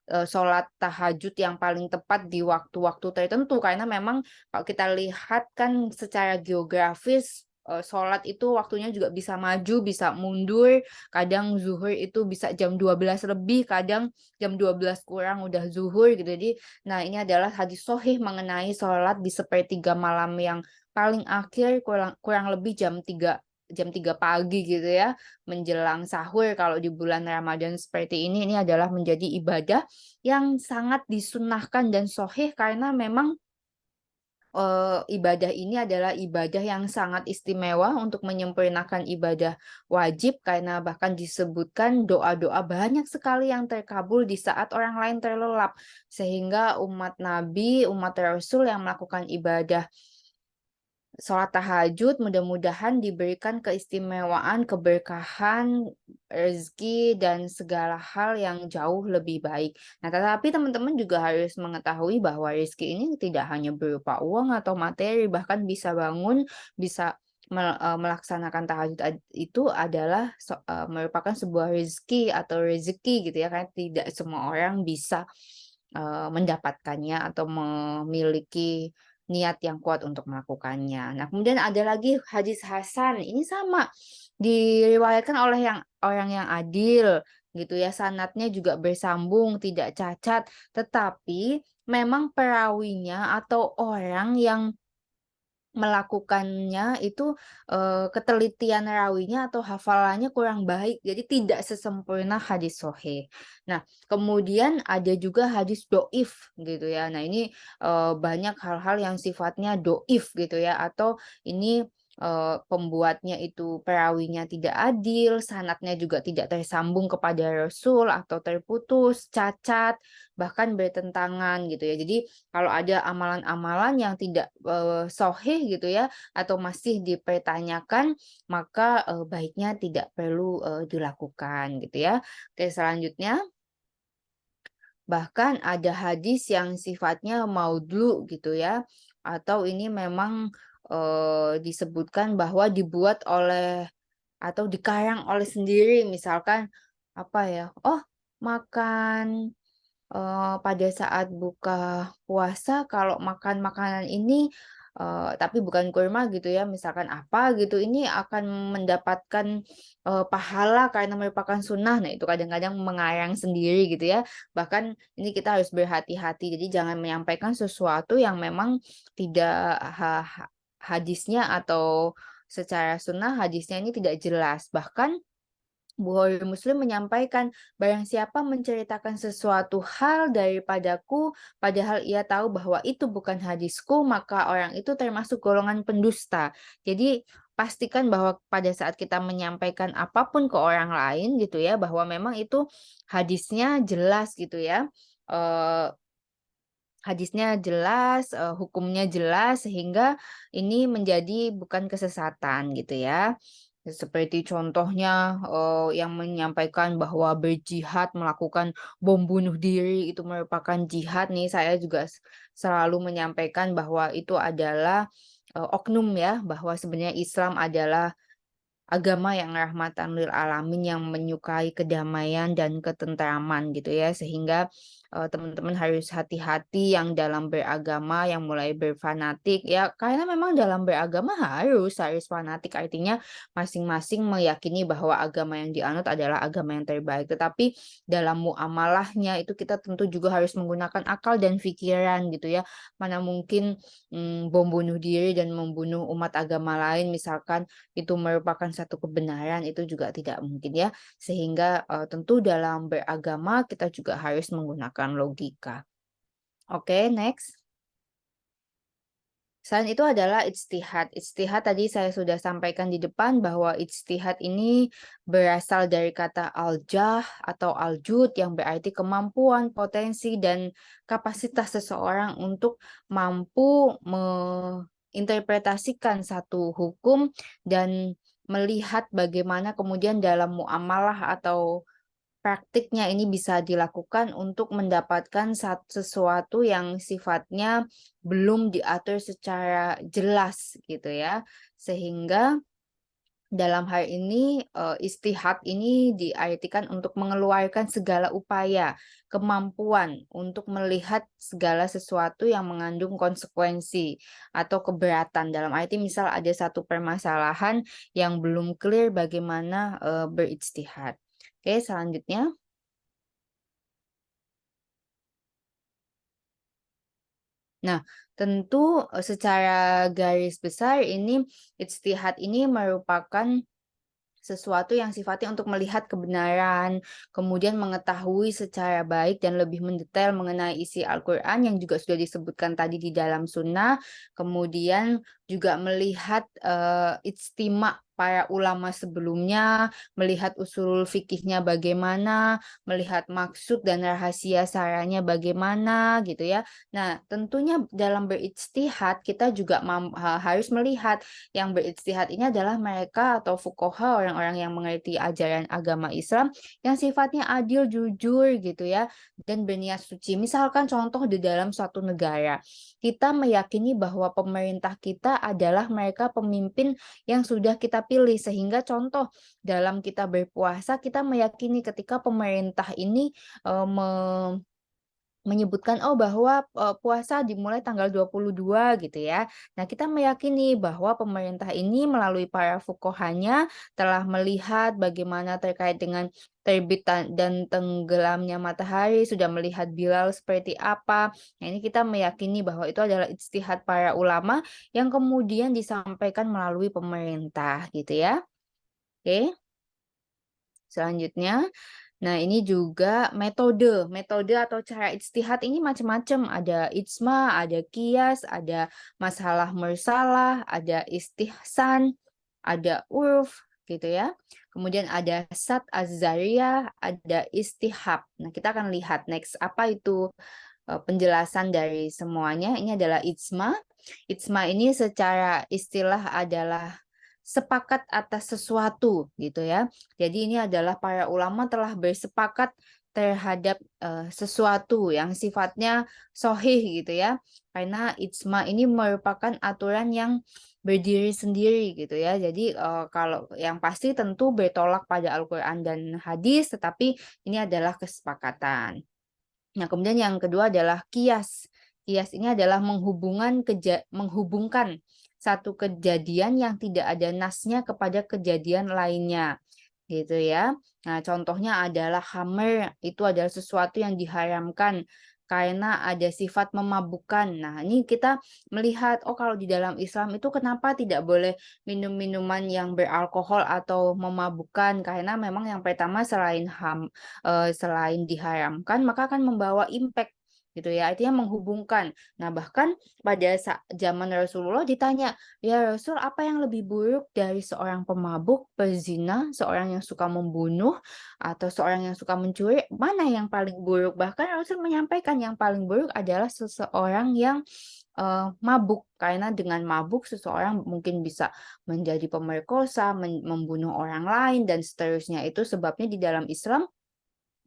sholat tahajud yang paling tepat di waktu-waktu tertentu. Karena memang kalau kita lihat kan secara geografis, sholat itu waktunya juga bisa maju, bisa mundur, kadang zuhur itu bisa jam 12 lebih, kadang jam 12 kurang udah zuhur gitu. Jadi, nah ini adalah hadis sahih mengenai sholat di sepertiga malam yang paling akhir kurang kurang lebih jam 3 pagi gitu ya, menjelang sahur kalau di bulan Ramadan seperti ini adalah menjadi ibadah yang sangat disunnahkan dan sahih karena memang ibadah ini adalah ibadah yang sangat istimewa untuk menyempurnakan ibadah wajib karena bahkan disebutkan doa-doa banyak sekali yang terkabul di saat orang lain terlelap. Sehingga umat Nabi, umat Rasul yang melakukan ibadah sholat tahajud mudah-mudahan diberikan keistimewaan, keberkahan, rezeki, dan segala hal yang jauh lebih baik. Nah, tetapi teman-teman juga harus mengetahui bahwa rezeki ini tidak hanya berupa uang atau materi, bahkan bisa bangun, bisa melaksanakan tahajud itu adalah merupakan sebuah rezeki atau rezeki gitu ya, karena tidak semua orang bisa mendapatkannya atau memiliki niat yang kuat untuk melakukannya. Nah, kemudian ada lagi hadis hasan, ini sama, diriwayatkan oleh orang yang adil gitu ya, sanadnya juga bersambung, tidak cacat, tetapi memang perawinya atau orang yang melakukannya itu, ketelitian rawinya atau hafalannya kurang baik, jadi tidak sesempurna hadis sahih. Nah, kemudian ada juga hadis doif gitu ya. Nah ini, banyak hal-hal yang sifatnya doif gitu ya, atau ini pembuatnya itu perawinya tidak adil, sanadnya juga tidak tersambung kepada Rasul atau terputus, cacat, bahkan bertentangan gitu ya. Jadi kalau ada amalan-amalan yang tidak, sahih gitu ya atau masih dipertanyakan, maka, baiknya tidak perlu, dilakukan gitu ya. Oke, selanjutnya, bahkan ada hadis yang sifatnya maudhu gitu ya, atau ini memang, disebutkan bahwa dibuat oleh atau dikarang oleh sendiri misalkan, apa ya, oh makan pada saat buka puasa kalau makan makanan ini, tapi bukan kurma gitu ya, misalkan apa gitu, ini akan mendapatkan, pahala karena merupakan sunnah. Nah, itu kadang-kadang mengarang sendiri gitu ya. Bahkan ini kita harus berhati-hati, jadi jangan menyampaikan sesuatu yang memang tidak hadisnya atau secara sunnah hadisnya ini tidak jelas. Bahkan Bukhari Muslim menyampaikan, "Barang siapa menceritakan sesuatu hal daripadaku, padahal ia tahu bahwa itu bukan hadisku, maka orang itu termasuk golongan pendusta." Jadi, pastikan bahwa pada saat kita menyampaikan apapun ke orang lain gitu ya, bahwa memang itu hadisnya jelas gitu ya, eee, hadisnya jelas, hukumnya jelas, sehingga ini menjadi bukan kesesatan gitu ya. Seperti contohnya, yang menyampaikan bahwa berjihad, melakukan bom bunuh diri itu merupakan jihad nih, saya juga selalu menyampaikan bahwa itu adalah, oknum ya, bahwa sebenarnya Islam adalah agama yang rahmatan lil alamin, yang menyukai kedamaian dan ketentraman gitu ya. Sehingga, teman-teman harus hati-hati yang dalam beragama, yang mulai berfanatik ya, karena memang dalam beragama harus fanatik, artinya masing-masing meyakini bahwa agama yang dianut adalah agama yang terbaik. Tetapi dalam muamalahnya itu kita tentu juga harus menggunakan akal dan pikiran gitu ya. Mana mungkin, bom bunuh diri dan membunuh umat agama lain misalkan itu merupakan satu kebenaran, itu juga tidak mungkin ya. Sehingga, tentu dalam beragama kita juga harus menggunakan logika. Oke, next. Selain itu adalah ijtihad. Ijtihad tadi saya sudah sampaikan di depan bahwa ijtihad ini berasal dari kata al-jah atau al-jud yang berarti kemampuan, potensi, dan kapasitas seseorang untuk mampu menginterpretasikan satu hukum dan melihat bagaimana kemudian dalam muamalah atau praktiknya ini bisa dilakukan untuk mendapatkan sesuatu yang sifatnya belum diatur secara jelas gitu ya. Sehingga dalam hal ini, istihad ini diartikan untuk mengeluarkan segala upaya, kemampuan untuk melihat segala sesuatu yang mengandung konsekuensi atau keberatan. Dalam arti misal ada satu permasalahan yang belum clear bagaimana, berijtihad. Oke, selanjutnya. Nah, tentu, secara garis besar ini ijtihad ini merupakan sesuatu yang sifatnya untuk melihat kebenaran, kemudian mengetahui secara baik dan lebih mendetail mengenai isi Al-Quran yang juga sudah disebutkan tadi di dalam sunnah, kemudian juga melihat ijtima para ulama sebelumnya, melihat usul fikihnya bagaimana, melihat maksud dan rahasia saranya bagaimana gitu ya. Nah, tentunya dalam berijtihad kita juga harus melihat yang berijtihad ini adalah mereka atau fuqaha, orang-orang yang mengerti ajaran agama Islam yang sifatnya adil, jujur gitu ya, dan berniat suci. Misalkan contoh di dalam suatu negara, kita meyakini bahwa pemerintah kita adalah mereka pemimpin yang sudah kita pilih. Sehingga contoh dalam kita berpuasa, kita meyakini ketika pemerintah ini, menyebutkan, oh bahwa, puasa dimulai tanggal 22 gitu ya. Nah, kita meyakini bahwa pemerintah ini melalui para fuqahanya telah melihat bagaimana terkait dengan terbit dan tenggelamnya matahari, sudah melihat hilal seperti apa. Nah, ini kita meyakini bahwa itu adalah ijtihad para ulama yang kemudian disampaikan melalui pemerintah gitu ya. Oke, selanjutnya. Nah, ini juga metode atau cara ijtihad ini macam-macam, ada ijma, ada qiyas, ada masalah mursalah, ada istihsan, ada urf gitu ya. Kemudian ada sat az-zariyah, ada istihab. Nah, kita akan lihat next apa itu penjelasan dari semuanya. Ini adalah ijma. Ijma ini secara istilah adalah sepakat atas sesuatu gitu ya. Jadi ini adalah para ulama telah bersepakat terhadap sesuatu yang sifatnya sohih gitu ya. Karena ijma ini merupakan aturan yang berdiri sendiri gitu ya. Jadi kalau yang pasti tentu bertolak pada Al-Quran dan hadis, tetapi ini adalah kesepakatan. Nah, kemudian yang kedua adalah kias. Kias ini adalah menghubungkan satu kejadian yang tidak ada nasnya kepada kejadian lainnya, gitu ya. Nah, contohnya adalah khamr, itu adalah sesuatu yang diharamkan karena ada sifat memabukkan. Nah, ini kita melihat, oh kalau di dalam Islam itu kenapa tidak boleh minum minuman yang beralkohol atau memabukkan? Karena memang yang pertama selain diharamkan, maka akan membawa impact gitu ya, artinya menghubungkan. Nah, bahkan pada zaman Rasulullah ditanya, ya Rasul, apa yang lebih buruk dari seorang pemabuk, pezina, seorang yang suka membunuh, atau seorang yang suka mencuri? Mana yang paling buruk? Bahkan Rasul menyampaikan yang paling buruk adalah seseorang yang mabuk, karena dengan mabuk seseorang mungkin bisa menjadi pemerkosa, membunuh orang lain, dan seterusnya. Itu sebabnya di dalam Islam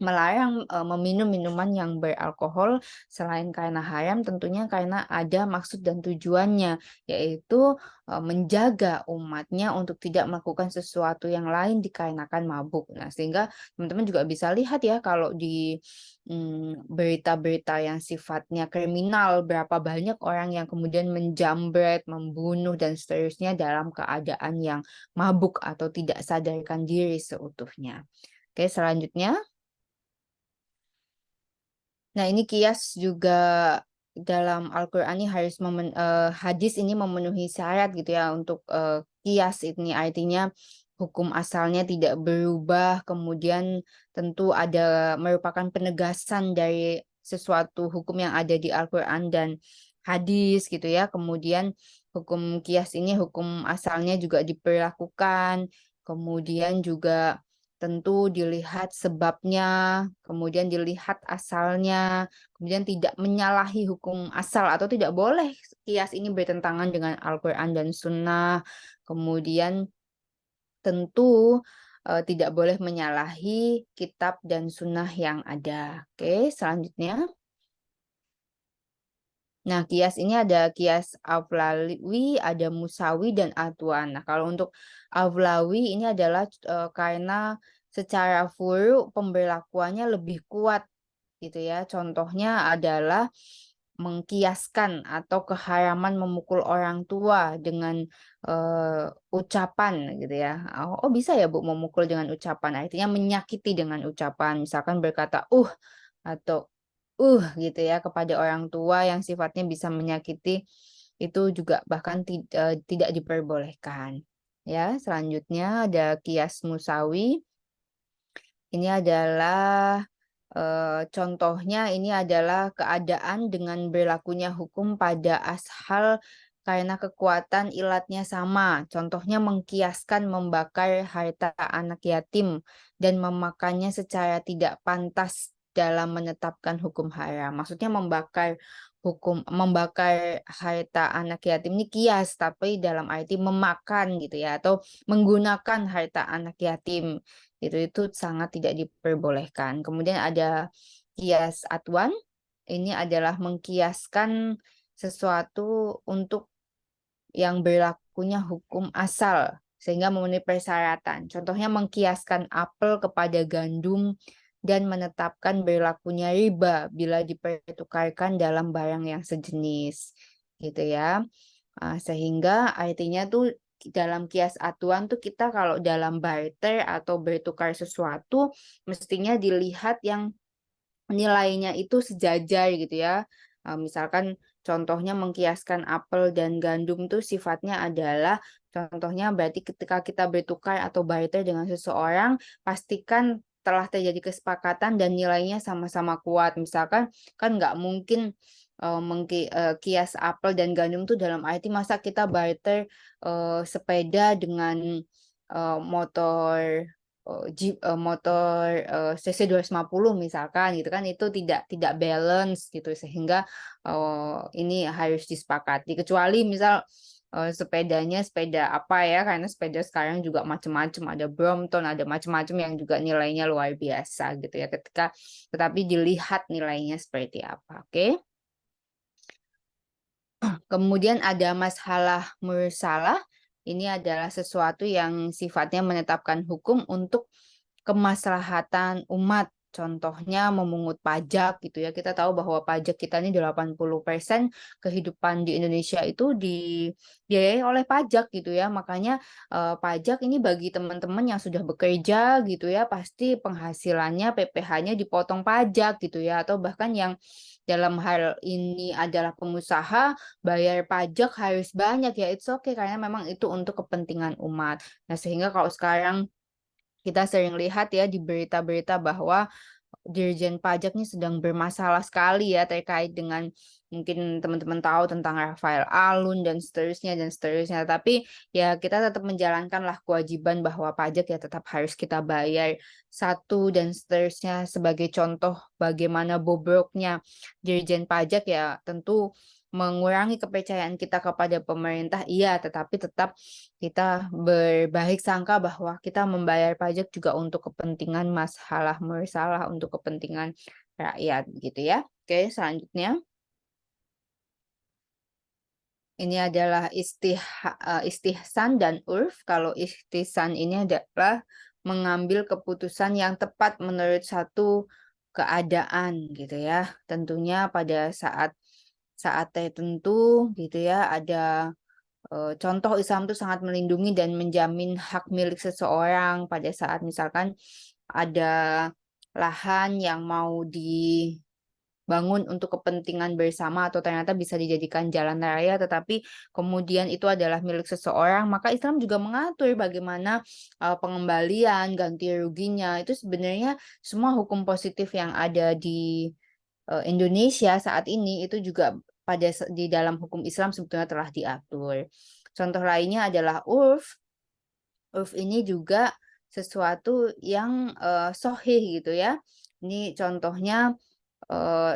melarang meminum minuman yang beralkohol selain karena haram, tentunya karena ada maksud dan tujuannya, yaitu menjaga umatnya untuk tidak melakukan sesuatu yang lain dikarenakan mabuk. Nah, sehingga teman-teman juga bisa lihat ya kalau di berita-berita yang sifatnya kriminal, berapa banyak orang yang kemudian menjambret, membunuh dan seterusnya dalam keadaan yang mabuk atau tidak sadarkan diri seutuhnya. Oke, selanjutnya. Nah, ini kias juga dalam Al-Qur'an ini hadis ini memenuhi syarat gitu ya untuk kias ini, artinya hukum asalnya tidak berubah, kemudian tentu ada merupakan penegasan dari sesuatu hukum yang ada di Al-Qur'an dan hadis gitu ya. Kemudian hukum kias ini hukum asalnya juga diperlakukan, kemudian juga tentu dilihat sebabnya, kemudian dilihat asalnya, kemudian tidak menyalahi hukum asal atau tidak boleh kias ini bertentangan dengan Al-Quran dan Sunnah. Kemudian tentu tidak boleh menyalahi kitab dan sunnah yang ada. Oke, selanjutnya. Nah, kias ini ada kias Awlawi, ada Musawi, dan Adwan. Nah, kalau untuk Awlawi ini adalah karena secara furu pemberlakuannya lebih kuat gitu ya. Contohnya adalah mengkiaskan atau keharaman memukul orang tua dengan ucapan gitu ya. Oh, bisa ya Bu memukul dengan ucapan. Artinya menyakiti dengan ucapan. Misalkan berkata atau gitu ya kepada orang tua yang sifatnya bisa menyakiti, itu juga bahkan tidak diperbolehkan. Ya, selanjutnya ada kias musawi. Ini adalah contohnya, ini adalah keadaan dengan berlakunya hukum pada ashal karena kekuatan ilatnya sama. Contohnya mengkiaskan membakar harta anak yatim dan memakannya secara tidak pantas dalam menetapkan hukum haram. Maksudnya membakar harta anak yatim ini kias, tapi dalam arti memakan gitu ya, atau menggunakan harta anak yatim itu sangat tidak diperbolehkan. Kemudian ada kias atwan, ini adalah mengkiaskan sesuatu untuk yang berlakunya hukum asal sehingga memenuhi persyaratan. Contohnya mengkiaskan apel kepada gandum dan menetapkan berlakunya riba bila dipertukarkan dalam barang yang sejenis. Gitu ya. Sehingga artinya tuh dalam kias atuan tuh kita kalau dalam barter atau bertukar sesuatu mestinya dilihat yang nilainya itu sejajar gitu ya. Misalkan contohnya mengkiaskan apel dan gandum tuh sifatnya adalah, contohnya berarti ketika kita bertukar atau barter dengan seseorang, pastikan telah terjadi kesepakatan dan nilainya sama-sama kuat. Misalkan kan nggak mungkin kias apel dan gandum tuh dalam arti masa kita barter sepeda dengan motor motor cc 250 misalkan gitu kan, itu tidak balance gitu, sehingga ini harus disepakati. Kecuali misal sepedanya sepeda apa ya, karena sepeda sekarang juga macam-macam, ada Brompton, ada macam-macam yang juga nilainya luar biasa gitu ya, tetapi dilihat nilainya seperti apa, oke? Kemudian ada masalah mursalah, ini adalah sesuatu yang sifatnya menetapkan hukum untuk kemaslahatan umat. Contohnya memungut pajak gitu ya. Kita tahu bahwa pajak kita ini 80% kehidupan di Indonesia itu dibiayai oleh pajak gitu ya. Makanya pajak ini bagi teman-teman yang sudah bekerja gitu ya, pasti penghasilannya PPh-nya dipotong pajak gitu ya. Atau bahkan yang dalam hal ini adalah pengusaha, bayar pajak harus banyak ya, it's okay karena memang itu untuk kepentingan umat. Nah, sehingga kalau sekarang kita sering lihat ya di berita-berita bahwa Dirjen Pajak ini sedang bermasalah sekali ya terkait dengan, mungkin teman-teman tahu tentang Rafael Alun dan seterusnya dan seterusnya. Tapi ya kita tetap menjalankanlah kewajiban bahwa pajak ya tetap harus kita bayar satu dan seterusnya. Sebagai contoh bagaimana bobroknya Dirjen Pajak ya tentu mengurangi kepercayaan kita kepada pemerintah, iya, tetapi tetap kita berbaik sangka bahwa kita membayar pajak juga untuk kepentingan masalah mursalah, untuk kepentingan rakyat gitu ya. Oke, selanjutnya ini adalah istihsan dan urf. Kalau istihsan ini adalah mengambil keputusan yang tepat menurut satu keadaan gitu ya. Tentunya pada saat saat tertentu gitu ya, ada contoh Islam itu sangat melindungi dan menjamin hak milik seseorang pada saat misalkan ada lahan yang mau dibangun untuk kepentingan bersama atau ternyata bisa dijadikan jalan raya, tetapi kemudian itu adalah milik seseorang, maka Islam juga mengatur bagaimana pengembalian, ganti ruginya. Itu sebenarnya semua hukum positif yang ada di Indonesia saat ini itu juga di dalam hukum Islam sebetulnya telah diatur. Contoh lainnya adalah urf. Urf ini juga sesuatu yang sahih gitu ya. Ini contohnya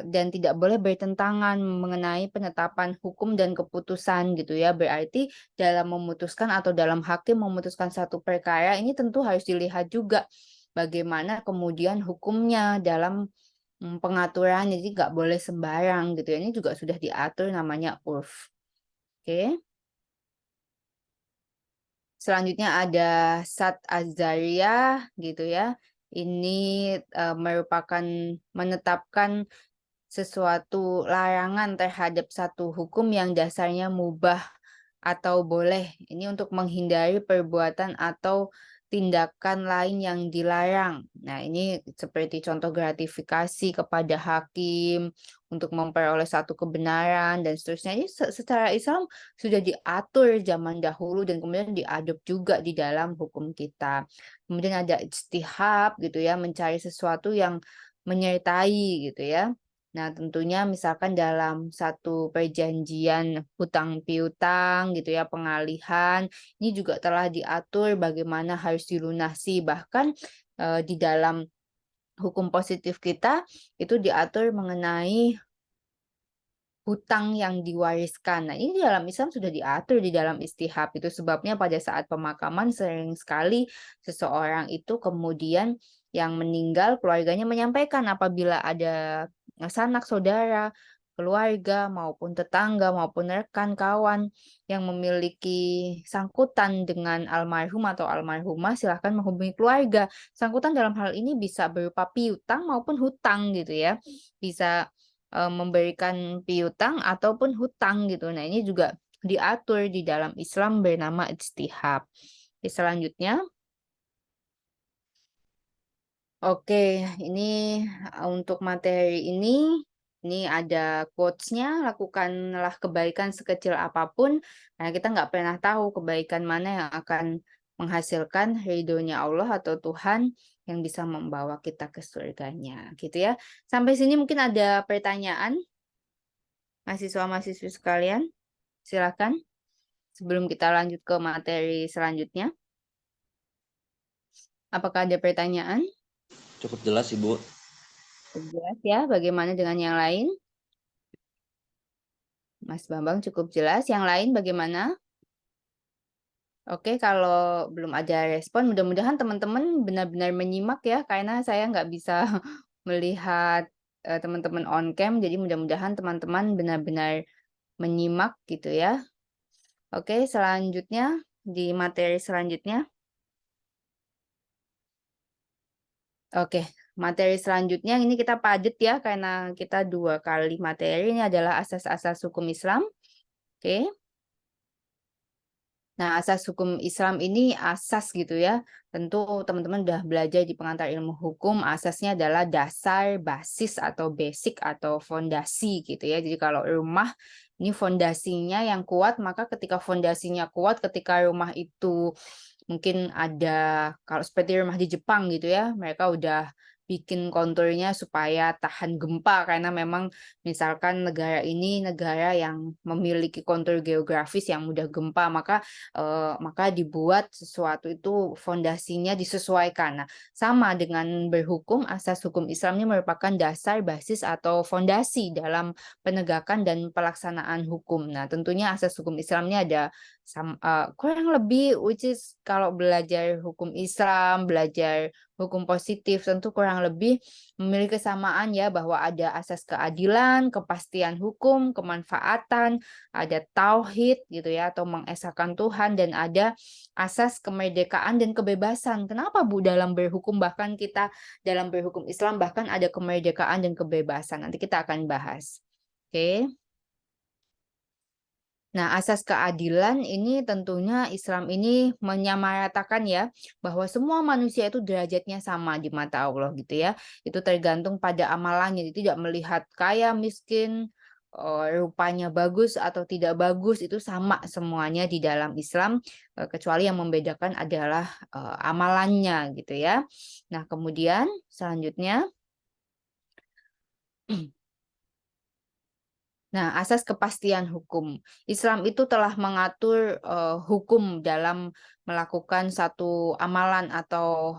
dan tidak boleh bertentangan mengenai penetapan hukum dan keputusan gitu ya. Berarti dalam memutuskan atau dalam hakim memutuskan satu perkara ini tentu harus dilihat juga bagaimana kemudian hukumnya dalam pengaturan, jadi nggak boleh sembarang gitu ya. Ini juga sudah diatur namanya urf. Oke. Selanjutnya ada Sat Azariyah gitu ya. Ini merupakan menetapkan sesuatu larangan terhadap satu hukum yang dasarnya mubah atau boleh. Ini untuk menghindari perbuatan atau tindakan lain yang dilarang. Nah, ini seperti contoh gratifikasi kepada hakim untuk memperoleh satu kebenaran dan seterusnya. Ini secara Islam sudah diatur zaman dahulu dan kemudian diadop juga di dalam hukum kita. Kemudian ada ijtihad gitu ya, mencari sesuatu yang menyertai gitu ya. Nah, tentunya misalkan dalam satu perjanjian hutang piutang gitu ya, pengalihan, ini juga telah diatur bagaimana harus dilunasi. Bahkan di dalam hukum positif kita itu diatur mengenai hutang yang diwariskan. Nah, ini di dalam Islam sudah diatur di dalam istihab. Itu sebabnya pada saat pemakaman sering sekali seseorang itu kemudian yang meninggal keluarganya menyampaikan apabila ada sanak saudara, keluarga maupun tetangga maupun rekan kawan yang memiliki sangkutan dengan almarhum atau almarhumah, silahkan menghubungi keluarga. Sangkutan dalam hal ini bisa berupa piutang maupun hutang gitu ya. Bisa memberikan piutang ataupun hutang gitu. Nah, ini juga diatur di dalam Islam bernama ijtihad. Oke, selanjutnya. Oke, ini untuk materi ini ada quotes-nya, lakukanlah kebaikan sekecil apapun, karena kita nggak pernah tahu kebaikan mana yang akan menghasilkan ridhonya Allah atau Tuhan. yang bisa membawa kita ke surganya, gitu ya. Sampai sini mungkin ada pertanyaan, mahasiswa-mahasiswi sekalian? Silakan, sebelum kita lanjut ke materi selanjutnya. Apakah ada pertanyaan? Cukup jelas, Ibu. Jelas ya, bagaimana dengan yang lain? Mas Bambang cukup jelas, yang lain bagaimana? Oke, kalau belum ada respon, mudah-mudahan teman-teman benar-benar menyimak ya, karena saya nggak bisa melihat teman-teman on cam, jadi mudah-mudahan teman-teman benar-benar menyimak gitu ya. Oke, selanjutnya di materi selanjutnya. Oke, materi selanjutnya ini kita padat ya, karena kita 2 kali materi, ini adalah asas-asas hukum Islam. Oke. Nah, asas hukum Islam ini asas gitu ya. Tentu teman-teman udah belajar di pengantar ilmu hukum, asasnya adalah dasar, basis atau basic atau fondasi gitu ya. Jadi kalau rumah ini fondasinya yang kuat, maka ketika fondasinya kuat, ketika rumah itu mungkin ada kalau seperti rumah di Jepang gitu ya, mereka udah bikin konturnya supaya tahan gempa karena memang misalkan negara ini negara yang memiliki kontur geografis yang mudah gempa, maka dibuat sesuatu itu fondasinya disesuaikan. Nah, sama dengan berhukum, asas hukum Islam ini merupakan dasar, basis atau fondasi dalam penegakan dan pelaksanaan hukum. Nah, tentunya asas hukum Islam ini ada kurang lebih which is kalau belajar hukum Islam, belajar hukum positif tentu kurang lebih memiliki kesamaan ya bahwa ada asas keadilan, kepastian hukum, kemanfaatan, ada tauhid gitu ya atau mengesahkan Tuhan dan ada asas kemerdekaan dan kebebasan. Kenapa Bu dalam berhukum bahkan kita dalam berhukum Islam bahkan ada kemerdekaan dan kebebasan. Nanti kita akan bahas. Oke. Nah, asas keadilan ini tentunya Islam ini menyamaratakan ya, bahwa semua manusia itu derajatnya sama di mata Allah gitu ya. Itu tergantung pada amalannya, jadi tidak melihat kaya, miskin, rupanya bagus atau tidak bagus, itu sama semuanya di dalam Islam, kecuali yang membedakan adalah amalannya gitu ya. Nah, kemudian selanjutnya Nah, asas kepastian hukum. Islam itu telah mengatur hukum dalam melakukan satu amalan atau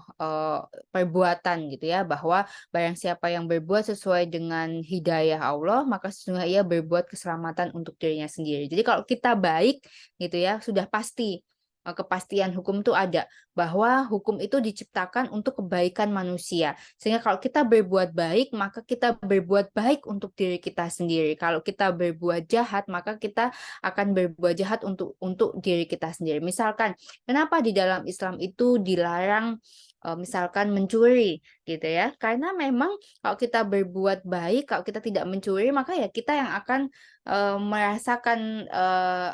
perbuatan gitu ya, bahwa barang siapa yang berbuat sesuai dengan hidayah Allah, maka sesungguhnya ia berbuat keselamatan untuk dirinya sendiri. Jadi kalau kita baik gitu ya, sudah pasti kepastian hukum itu ada, bahwa hukum itu diciptakan untuk kebaikan manusia. Sehingga kalau kita berbuat baik, maka kita berbuat baik untuk diri kita sendiri. Kalau kita berbuat jahat, maka kita akan berbuat jahat untuk diri kita sendiri. Misalkan, kenapa di dalam Islam itu dilarang misalkan mencuri gitu ya? Karena memang kalau kita berbuat baik, kalau kita tidak mencuri, maka ya kita yang akan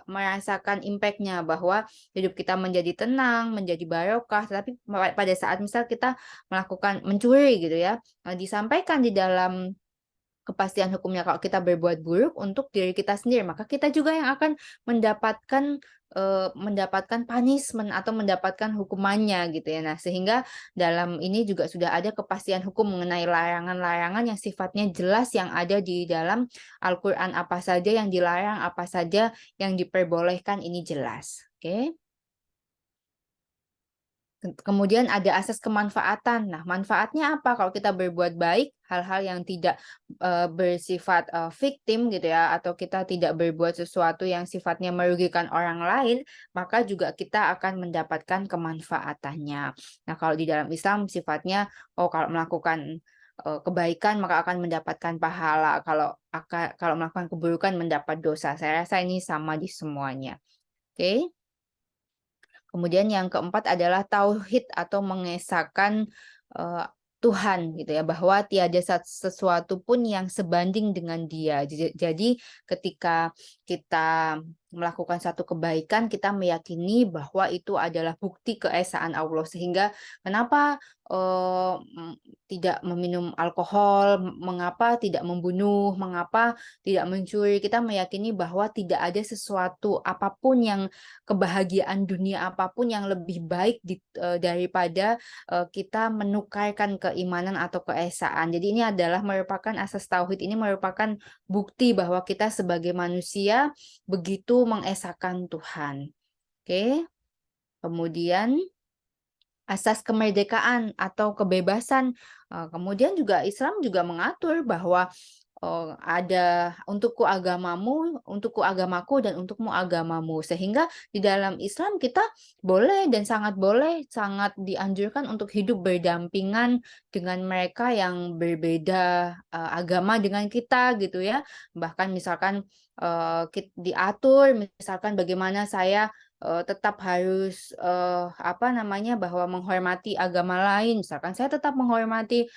merasakan impact-nya bahwa hidup kita menjadi tenang, menjadi barokah. Tapi pada saat misal kita melakukan mencuri gitu ya, disampaikan di dalam kepastian hukumnya kalau kita berbuat buruk untuk diri kita sendiri, maka kita juga yang akan mendapatkan punishment atau mendapatkan hukumannya gitu ya. Nah, sehingga dalam ini juga sudah ada kepastian hukum mengenai larangan-larangan yang sifatnya jelas yang ada di dalam Al-Qur'an, apa saja yang dilarang, apa saja yang diperbolehkan ini jelas. Oke. Kemudian ada asas kemanfaatan. Nah, manfaatnya apa? Kalau kita berbuat baik, hal-hal yang tidak bersifat victim gitu ya, atau kita tidak berbuat sesuatu yang sifatnya merugikan orang lain, maka juga kita akan mendapatkan kemanfaatannya. Nah, kalau di dalam Islam sifatnya, kalau melakukan kebaikan maka akan mendapatkan pahala. Kalau melakukan keburukan mendapat dosa. Saya rasa ini sama di semuanya. Oke. Kemudian yang keempat adalah tauhid atau mengesahkan Tuhan gitu ya, bahwa tiada sesuatu pun yang sebanding dengan Dia. Jadi ketika kita melakukan satu kebaikan, kita meyakini bahwa itu adalah bukti keesaan Allah. Sehingga kenapa, tidak meminum alkohol, mengapa tidak membunuh, mengapa tidak mencuri, kita meyakini bahwa tidak ada sesuatu apapun yang kebahagiaan dunia apapun yang lebih baik daripada, kita menukarkan keimanan atau keesaan. Jadi ini adalah merupakan asas tauhid ini merupakan bukti bahwa kita sebagai manusia begitu mengesahkan Tuhan. Oke, kemudian asas kemerdekaan atau kebebasan, kemudian juga Islam juga mengatur bahwa, ada untukku agamaku dan untukmu agamamu. Sehingga di dalam Islam kita boleh, sangat dianjurkan untuk hidup berdampingan dengan mereka yang berbeda, agama dengan kita gitu ya. Bahkan misalkan, diatur misalkan bagaimana saya tetap harus, apa namanya, bahwa menghormati agama lain. Misalkan saya tetap menghormati,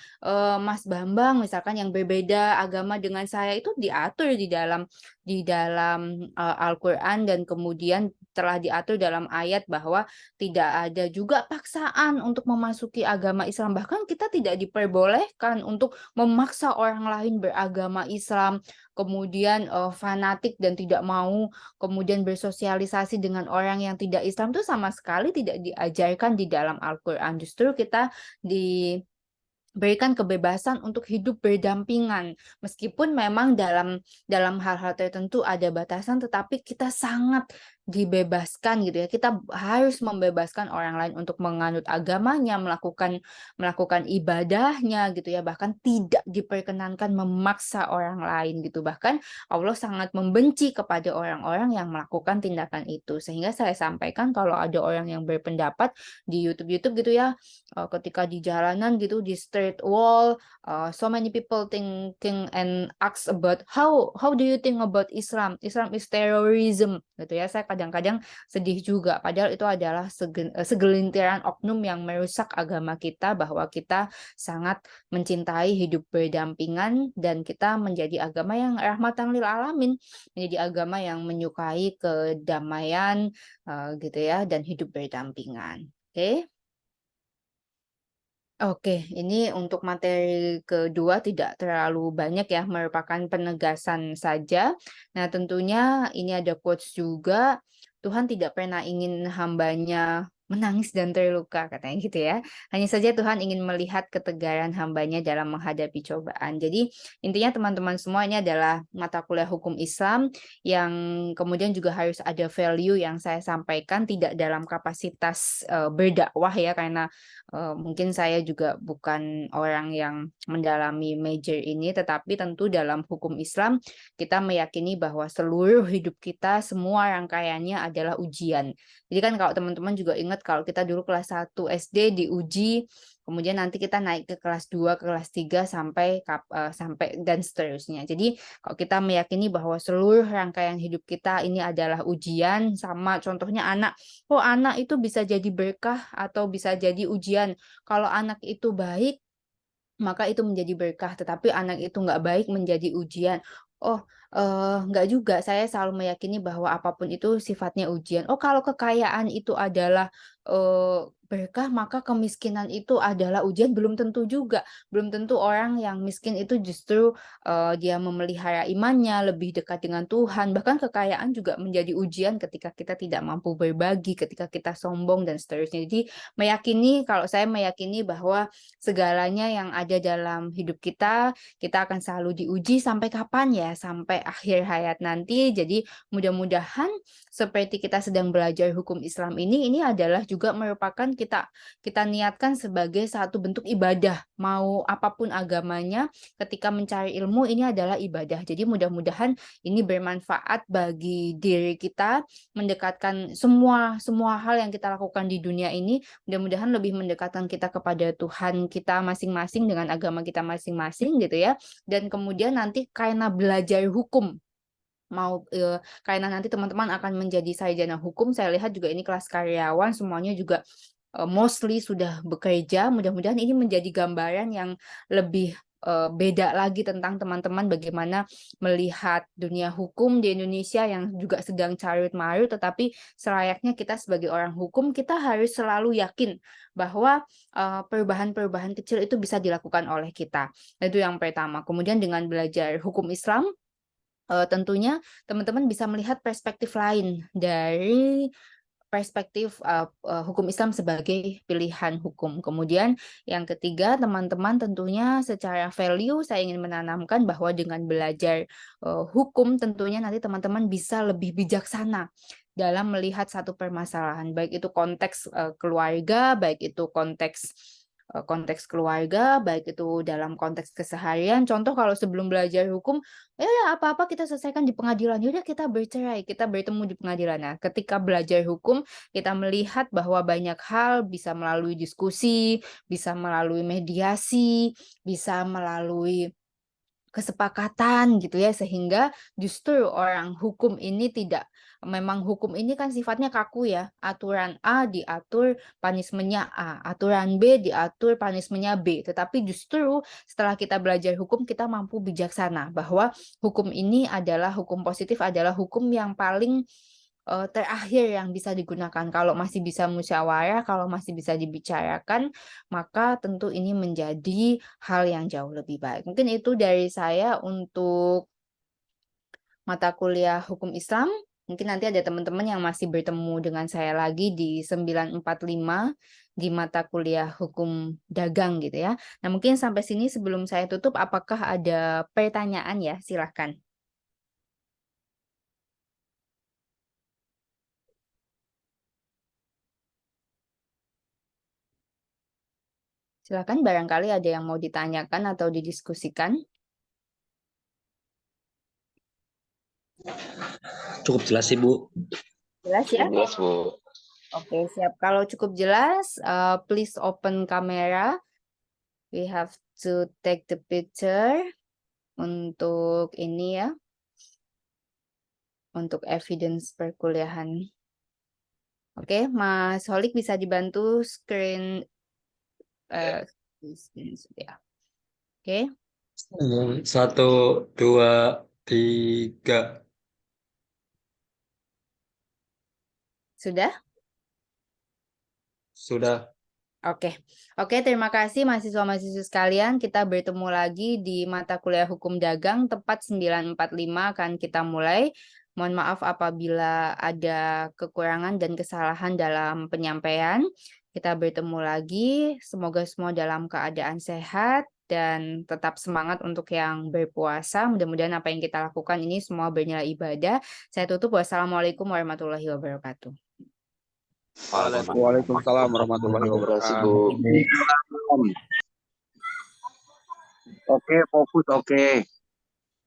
Mas Bambang misalkan yang berbeda agama dengan saya, itu diatur di dalam Al-Qur'an dan kemudian telah diatur dalam ayat bahwa tidak ada juga paksaan untuk memasuki agama Islam. Bahkan kita tidak diperbolehkan untuk memaksa orang lain beragama Islam, kemudian, fanatik dan tidak mau kemudian bersosialisasi dengan orang yang tidak Islam itu sama sekali tidak diajarkan di dalam Al-Qur'an. Justru kita diberikan kebebasan untuk hidup berdampingan. Meskipun memang dalam hal-hal tertentu ada batasan, tetapi kita sangat dibebaskan gitu ya. Kita harus membebaskan orang lain untuk menganut agamanya, melakukan ibadahnya gitu ya. Bahkan tidak diperkenankan memaksa orang lain gitu. Bahkan Allah sangat membenci kepada orang-orang yang melakukan tindakan itu. Sehingga saya sampaikan kalau ada orang yang berpendapat di YouTube-YouTube gitu ya, ketika di jalanan gitu, di street wall, so many people thinking and ask about how do you think about Islam? Islam is terrorism gitu ya. Saya kadang-kadang sedih juga padahal itu adalah segelintiran oknum yang merusak agama kita bahwa kita sangat mencintai hidup berdampingan dan kita menjadi agama yang rahmatan lil alamin, menjadi agama yang menyukai kedamaian, gitu ya dan hidup berdampingan. Oke. Oke, ini untuk materi kedua tidak terlalu banyak ya, merupakan penegasan saja. Nah, tentunya ini ada quotes juga, Tuhan tidak pernah ingin hambanya menangis dan terluka, katanya gitu ya. Hanya saja Tuhan ingin melihat ketegaran hambanya dalam menghadapi cobaan. Jadi, intinya teman-teman semua ini adalah mata kuliah hukum Islam yang kemudian juga harus ada value yang saya sampaikan, tidak dalam kapasitas berdakwah ya, karena mungkin saya juga bukan orang yang mendalami major ini, tetapi tentu dalam hukum Islam kita meyakini bahwa seluruh hidup kita semua rangkaiannya adalah ujian. Jadi kan kalau teman-teman juga ingat kalau kita dulu kelas 1 SD diuji, kemudian nanti kita naik ke kelas 2, ke kelas 3 sampai dan seterusnya. Jadi kalau kita meyakini bahwa seluruh rangkaian hidup kita ini adalah ujian, sama contohnya anak. Oh, anak itu bisa jadi berkah atau bisa jadi ujian. Kalau anak itu baik, maka itu menjadi berkah, tetapi anak itu nggak baik menjadi ujian. Oh, nggak juga, saya selalu meyakini bahwa apapun itu sifatnya ujian. Oh, kalau kekayaan itu adalah, berkah, maka kemiskinan itu adalah ujian, belum tentu juga. Belum tentu orang yang miskin itu justru, dia memelihara imannya, lebih dekat dengan Tuhan. Bahkan kekayaan juga menjadi ujian ketika kita tidak mampu berbagi, ketika kita sombong dan seterusnya. Jadi kalau saya meyakini bahwa segalanya yang ada dalam hidup kita akan selalu diuji sampai kapan ya? Sampai akhir hayat nanti. Jadi mudah-mudahan seperti kita sedang belajar hukum Islam ini adalah juga merupakan kita niatkan sebagai satu bentuk ibadah. Mau apapun agamanya, ketika mencari ilmu ini adalah ibadah. Jadi mudah-mudahan ini bermanfaat bagi diri kita, mendekatkan semua hal yang kita lakukan di dunia ini, mudah-mudahan lebih mendekatkan kita kepada Tuhan kita masing-masing dengan agama kita masing-masing gitu ya. Dan kemudian nanti karena belajar hukum karena nanti teman-teman akan menjadi sarjana hukum, saya lihat juga ini kelas karyawan semuanya juga, mostly sudah bekerja, mudah-mudahan ini menjadi gambaran yang lebih beda lagi tentang teman-teman bagaimana melihat dunia hukum di Indonesia yang juga sedang carut-marut, tetapi selayaknya kita sebagai orang hukum, kita harus selalu yakin bahwa perubahan-perubahan kecil itu bisa dilakukan oleh kita. Itu yang pertama. Kemudian dengan belajar hukum Islam, tentunya teman-teman bisa melihat perspektif lain dari perspektif hukum Islam sebagai pilihan hukum. Kemudian yang ketiga, teman-teman tentunya secara value saya ingin menanamkan bahwa dengan belajar hukum tentunya nanti teman-teman bisa lebih bijaksana dalam melihat satu permasalahan, baik itu konteks keluarga, baik itu konteks keluarga, baik itu dalam konteks keseharian. Contoh kalau sebelum belajar hukum, ya apa-apa kita selesaikan di pengadilan. Yaudah kita bercerai, kita bertemu di pengadilan. Nah, ketika belajar hukum, kita melihat bahwa banyak hal bisa melalui diskusi, bisa melalui mediasi, bisa melalui kesepakatan gitu ya, sehingga justru orang hukum ini tidak, memang hukum ini kan sifatnya kaku ya, aturan A diatur punishment-nya A, aturan B diatur punishment-nya B, tetapi justru setelah kita belajar hukum kita mampu bijaksana bahwa hukum ini adalah hukum positif, adalah hukum yang paling terakhir yang bisa digunakan. Kalau masih bisa musyawarah, kalau masih bisa dibicarakan, maka tentu ini menjadi hal yang jauh lebih baik. Mungkin itu dari saya untuk mata kuliah hukum Islam. Mungkin nanti ada teman-teman yang masih bertemu dengan saya lagi di 945 di mata kuliah hukum dagang gitu ya. Nah, mungkin sampai sini sebelum saya tutup, apakah ada pertanyaan ya? Silahkan. Silahkan, barangkali ada yang mau ditanyakan atau didiskusikan. Cukup jelas, Ibu. Jelas ya? Jelas, Bu. Oke, siap. Kalau cukup jelas, please open kamera. We have to take the picture untuk ini ya, untuk evidence perkuliahan. Oke, Mas Holik bisa dibantu screen ya. Oke, 1, 2, 3. sudah? Sudah. Oke, terima kasih mahasiswa-mahasiswa sekalian. Kita bertemu lagi di mata kuliah Hukum Dagang tepat 945 akan kita mulai. Mohon maaf apabila ada kekurangan dan kesalahan dalam penyampaian. Kita bertemu lagi. Semoga semua dalam keadaan sehat dan tetap semangat untuk yang berpuasa. Mudah-mudahan apa yang kita lakukan ini semua bernilai ibadah. Saya tutup. Wassalamualaikum warahmatullahi wabarakatuh. Waalaikumsalam warahmatullahi wabarakatuh. Oke, fokus, oke.